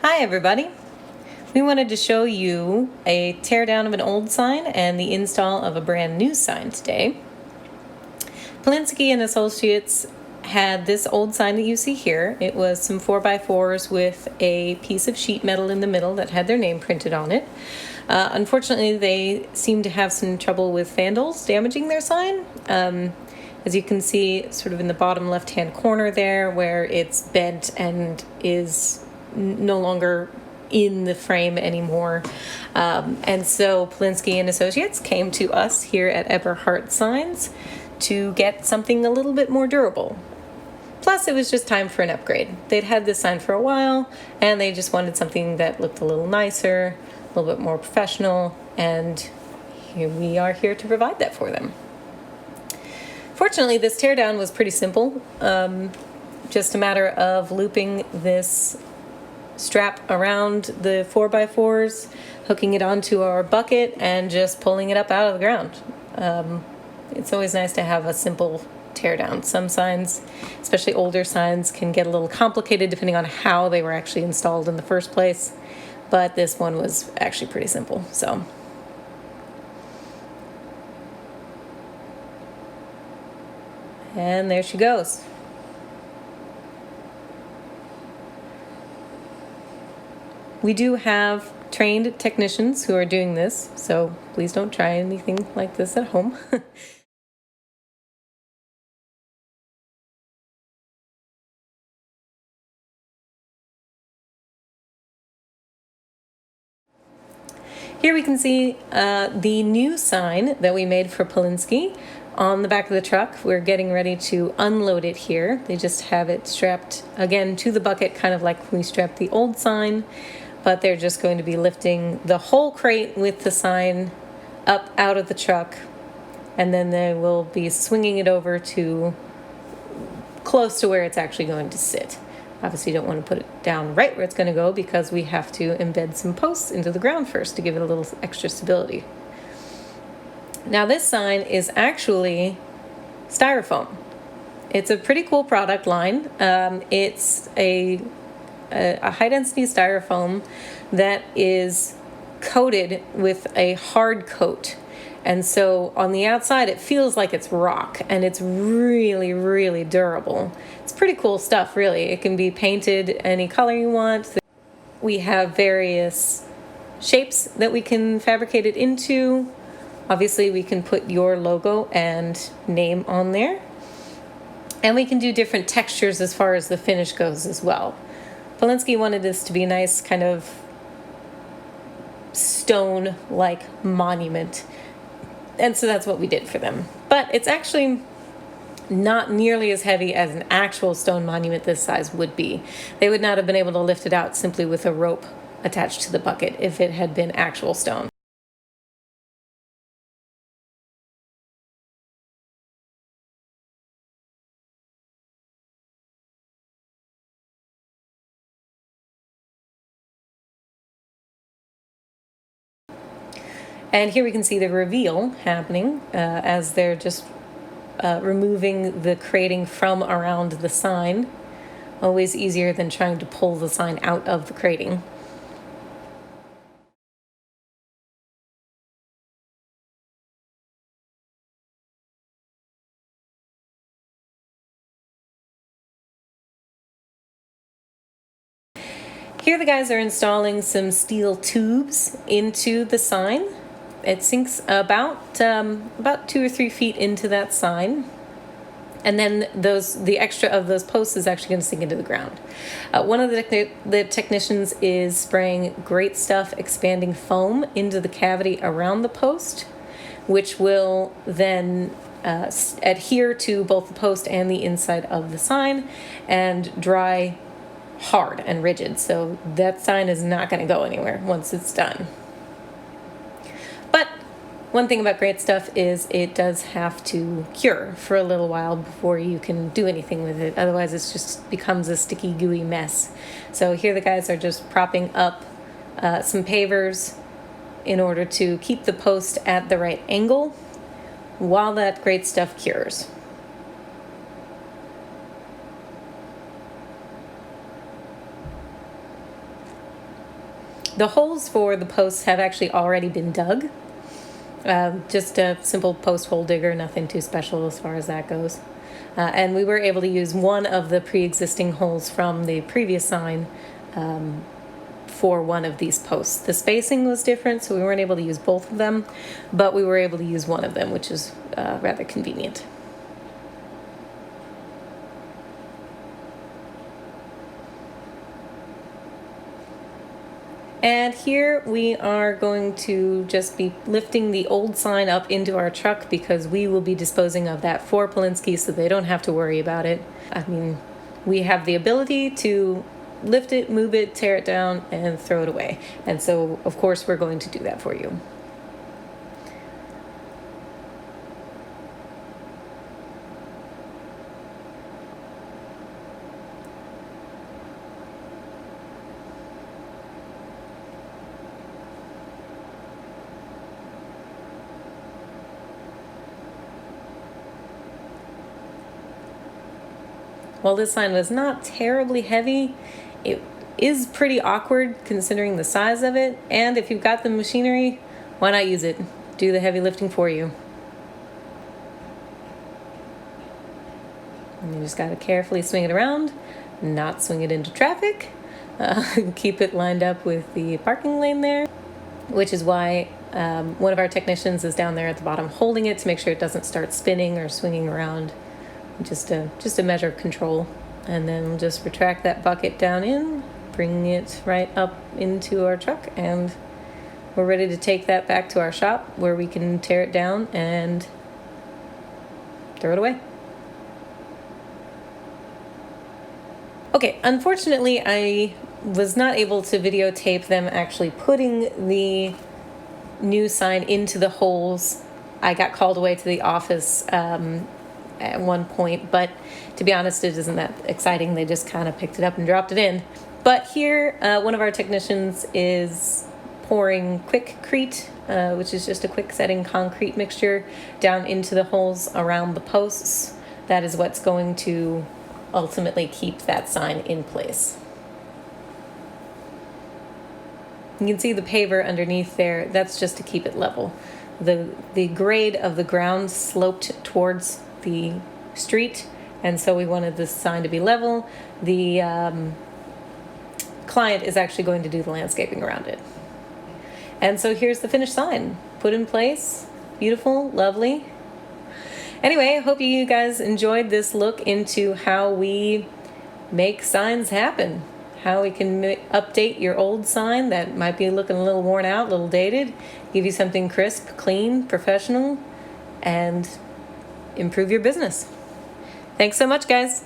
Hi everybody! We wanted to show you a teardown of an old sign and the install of a brand new sign today. Polinske and Associates had this old sign that you see here. It was some 4x4s with a piece of sheet metal in the middle that had their name printed on it. Unfortunately, they seem to have some trouble with vandals damaging their sign. As you can see, sort of in the bottom left-hand corner there, where it's bent and is no longer in the frame anymore. And so Polinske and Associates came to us here at Eberhart Signs to get something a little bit more durable. Plus, it was just time for an upgrade. They'd had this sign for a while, and they just wanted something that looked a little nicer, a little bit more professional, and here we are here to provide that for them. Fortunately, this teardown was pretty simple. Just a matter of looping this strap around the 4x4s, hooking it onto our bucket, and just pulling it up out of the ground. It's always nice to have a simple teardown. Some signs, especially older signs, can get a little complicated depending on how they were actually installed in the first place, but this one was actually pretty simple. So and there she goes. We do have trained technicians who are doing this, so please don't try anything like this at home. Here we can see the new sign that we made for Polinske on the back of the truck. We're getting ready to unload it here. They just have it strapped again to the bucket, kind of like we strapped the old sign, but they're just going to be lifting the whole crate with the sign up out of the truck, and then they will be swinging it over to close to where it's actually going to sit. Obviously, you don't want to put it down right where it's going to go because we have to embed some posts into the ground first to give it a little extra stability. Now, this sign is actually styrofoam. It's a pretty cool product line. It's a high-density styrofoam that is coated with a hard coat. And so on the outside, it feels like it's rock, and it's really, really durable. It's pretty cool stuff, really. It can be painted any color you want. We have various shapes that we can fabricate it into. Obviously, we can put your logo and name on there. And we can do different textures as far as the finish goes as well. Polinske wanted this to be a nice kind of stone-like monument. And so that's what we did for them. But it's actually not nearly as heavy as an actual stone monument this size would be. They would not have been able to lift it out simply with a rope attached to the bucket if it had been actual stone. And here we can see the reveal happening as they're just removing the crating from around the sign. Always easier than trying to pull the sign out of the crating. Here the guys are installing some steel tubes into the sign. It sinks about 2 or 3 feet into that sign, and then the extra of those posts is actually going to sink into the ground. One of the technicians is spraying Great Stuff expanding foam into the cavity around the post, which will then adhere to both the post and the inside of the sign and dry hard and rigid. So that sign is not going to go anywhere once it's done. But one thing about Great Stuff is it does have to cure for a little while before you can do anything with it. Otherwise, it just becomes a sticky, gooey mess. So here the guys are just propping up some pavers in order to keep the post at the right angle while that Great Stuff cures. The holes for the posts have actually already been dug. Just a simple post hole digger, nothing too special as far as that goes. And we were able to use one of the pre-existing holes from the previous sign for one of these posts. The spacing was different, so we weren't able to use both of them, but we were able to use one of them, which is rather convenient. And here we are going to just be lifting the old sign up into our truck because we will be disposing of that for Polinske, so they don't have to worry about it. I mean, we have the ability to lift it, move it, tear it down, and throw it away. And so, of course, we're going to do that for you. While this sign was not terribly heavy, it is pretty awkward considering the size of it, and if you've got the machinery, why not use it? Do the heavy lifting for you. And you just gotta carefully swing it around, not swing it into traffic, keep it lined up with the parking lane there, which is why one of our technicians is down there at the bottom holding it to make sure it doesn't start spinning or swinging around. Just a measure of control. And then we'll just retract that bucket down in, bring it right up into our truck, and we're ready to take that back to our shop where we can tear it down and throw it away. Okay, unfortunately I was not able to videotape them actually putting the new sign into the holes. I got called away to the office at one point, but to be honest, it isn't that exciting. They just kind of picked it up and dropped it in. But here, one of our technicians is pouring Quickcrete, which is just a quick setting concrete mixture, down into the holes around the posts. That is what's going to ultimately keep that sign in place. You can see the paver underneath there. That's just to keep it level. The grade of the ground sloped towards the street, and so we wanted this sign to be level. The client is actually going to do the landscaping around it. And so here's the finished sign, put in place, beautiful, lovely. Anyway, I hope you guys enjoyed this look into how we make signs happen, how we can update your old sign that might be looking a little worn out, a little dated, give you something crisp, clean, professional, and improve your business. Thanks so much, guys.